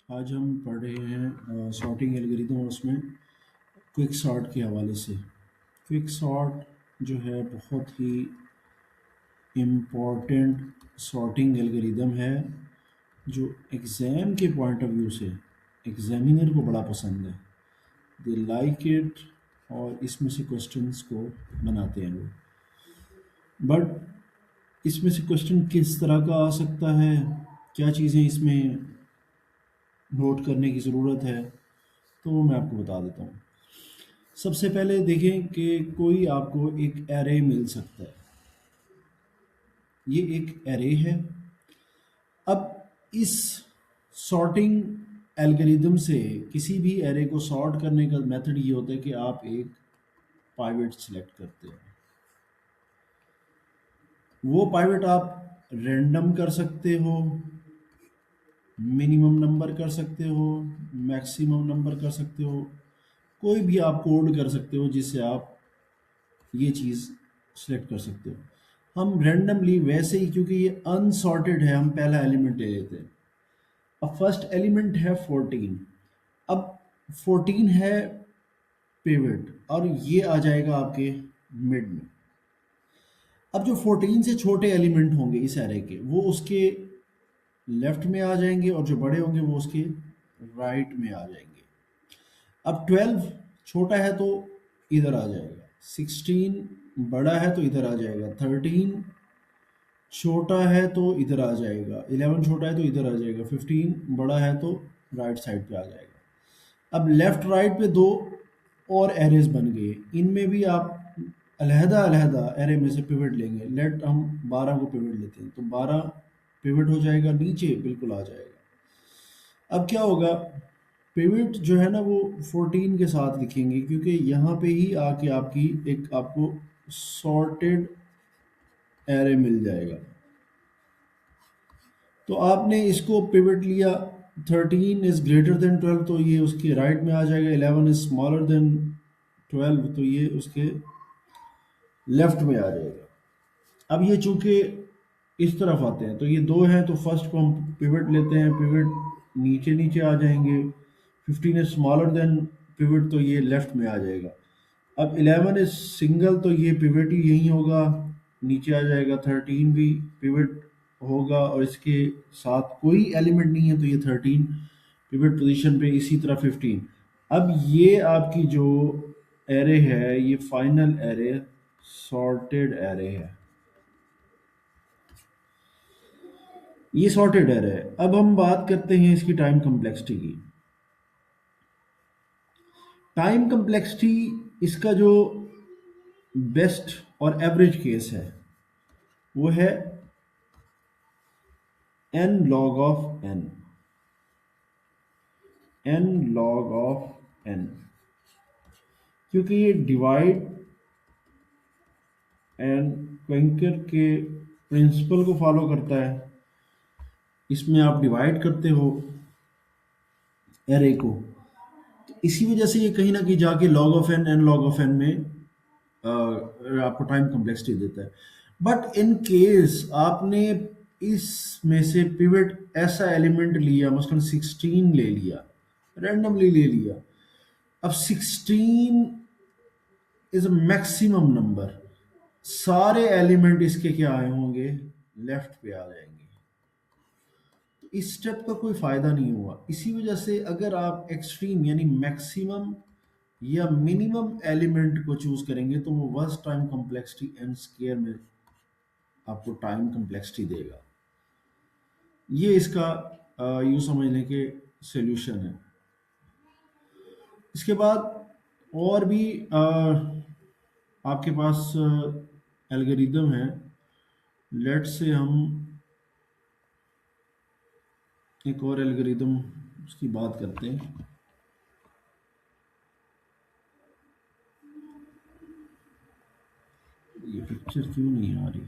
आज हम पढ़ रहे हैं सॉर्टिंग एल्गोरिदम और उसमें क्विक सॉर्ट के हवाले से। क्विक सॉर्ट जो है बहुत ही इम्पोर्टेंट सॉर्टिंग एल्गोरिदम है जो एग्ज़ाम के पॉइंट ऑफ व्यू से एग्जामिनर को बड़ा पसंद है। दे लाइक इट और इसमें से क्वेश्चंस को बनाते हैं लोग। बट इसमें से क्वेश्चन किस तरह का आ सकता है, क्या चीज़ें इसमें नोट करने की ज़रूरत है, तो वो मैं आपको बता देता हूँ। सबसे पहले देखें कि कोई आपको एक एरे मिल सकता है। ये एक एरे है। अब इस सॉर्टिंग एल्गोरिदम से किसी भी एरे को सॉर्ट करने का मेथड ये होता है कि आप एक पाइवट सेलेक्ट करते हैं। वो पाइवट आप रैंडम कर सकते हो, मिनिमम नंबर कर सकते हो, मैक्सिमम नंबर कर सकते हो, कोई भी आप कोड कर सकते हो जिससे आप ये चीज़ सेलेक्ट कर सकते हो। हम रैंडमली वैसे ही, क्योंकि ये अनसॉर्टेड है, हम पहला एलिमेंट ले लेते हैं। अब फर्स्ट एलिमेंट है 14। अब 14 है पिवट और ये आ जाएगा आपके मिड में। अब जो 14 से छोटे एलिमेंट होंगे इस एरे के, वो उसके लेफ्ट में आ जाएंगे और जो बड़े होंगे वो उसके राइट में आ जाएंगे। अब 12 छोटा है तो इधर आ जाएगा, 16 बड़ा है तो इधर आ जाएगा, 13 छोटा है तो इधर आ जाएगा, 11 छोटा है तो इधर आ जाएगा, 15 बड़ा है तो राइट साइड पे आ जाएगा। अब लेफ्ट राइट पे दो और एरेज बन गए, इनमें भी आप अलहदा अलहदा एरे में से पिवट लेंगे। लेट हम 12 को पिवट लेते हैं तो 12 पिवट हो जाएगा, नीचे बिल्कुल आ जाएगा। अब क्या होगा, पिवट जो है ना वो 14 के साथ लिखेंगे, क्योंकि यहाँ पे ही आके आपकी एक आपको सॉर्टेड एरे मिल जाएगा। तो आपने इसको पिवट लिया, 13 इज ग्रेटर देन 12 तो ये उसके राइट में आ जाएगा, 11 इज स्मॉलर देन 12 तो ये उसके लेफ्ट में आ जाएगा। अब ये चूंकि इस तरफ आते हैं तो ये दो हैं तो फर्स्ट को हम पिवट लेते हैं, पिवट नीचे नीचे आ जाएंगे। 15 इज स्मॉलर देन पिवट तो ये लेफ्ट में आ जाएगा। अब 11 इज सिंगल तो ये पिवट ही यही होगा, नीचे आ जाएगा। 13 भी पिवट होगा और इसके साथ कोई एलिमेंट नहीं है तो ये 13 पिवट पोजीशन पे। इसी तरह 15। अब ये आपकी जो एरे है ये फाइनल एरे सॉर्टेड एरे है, ये सॉर्टेड एरे है। अब हम बात करते हैं इसकी टाइम कम्प्लेक्सिटी की। टाइम कम्प्लेक्सिटी इसका जो बेस्ट और एवरेज केस है वो है n log of n, n log of n, क्योंकि ये डिवाइड एंड क्वेंकर के प्रिंसिपल को फॉलो करता है। इसमें आप डिवाइड करते हो एरे को, तो इसी वजह से ये कहीं ना कहीं जाके log of n, n log of n में आपको टाइम कम्प्लेक्सिटी देता है। बट इन केस आपने इसमें से पिवट ऐसा एलिमेंट लिया, मसलन 16 ले लिया, रैंडमली ले लिया। अब 16 इज अ मैक्सिमम नंबर, सारे एलिमेंट इसके क्या आए होंगे, लेफ्ट पे आ जाएंगे। तो इस स्टेप का कोई फायदा नहीं हुआ। इसी वजह से अगर आप एक्सट्रीम यानी मैक्सिमम या मिनिमम एलिमेंट को चूज करेंगे तो वो worst time complexity n square में आपको टाइम कम्प्लेक्सिटी देगा। ये इसका यूँ समझने के सॉल्यूशन है। इसके बाद और भी आपके पास एल्गोरिदम है। लेट से हम एक और एल्गोरिदम उसकी बात करते हैं। ये पिक्चर क्यों नहीं आ रही,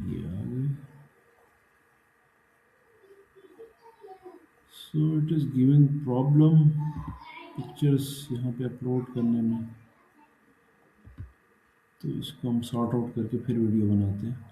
ये आ गई। So it is giving problem pictures यहाँ पे अपलोड करने में, तो इसको हम सॉर्ट आउट करके फिर वीडियो बनाते हैं।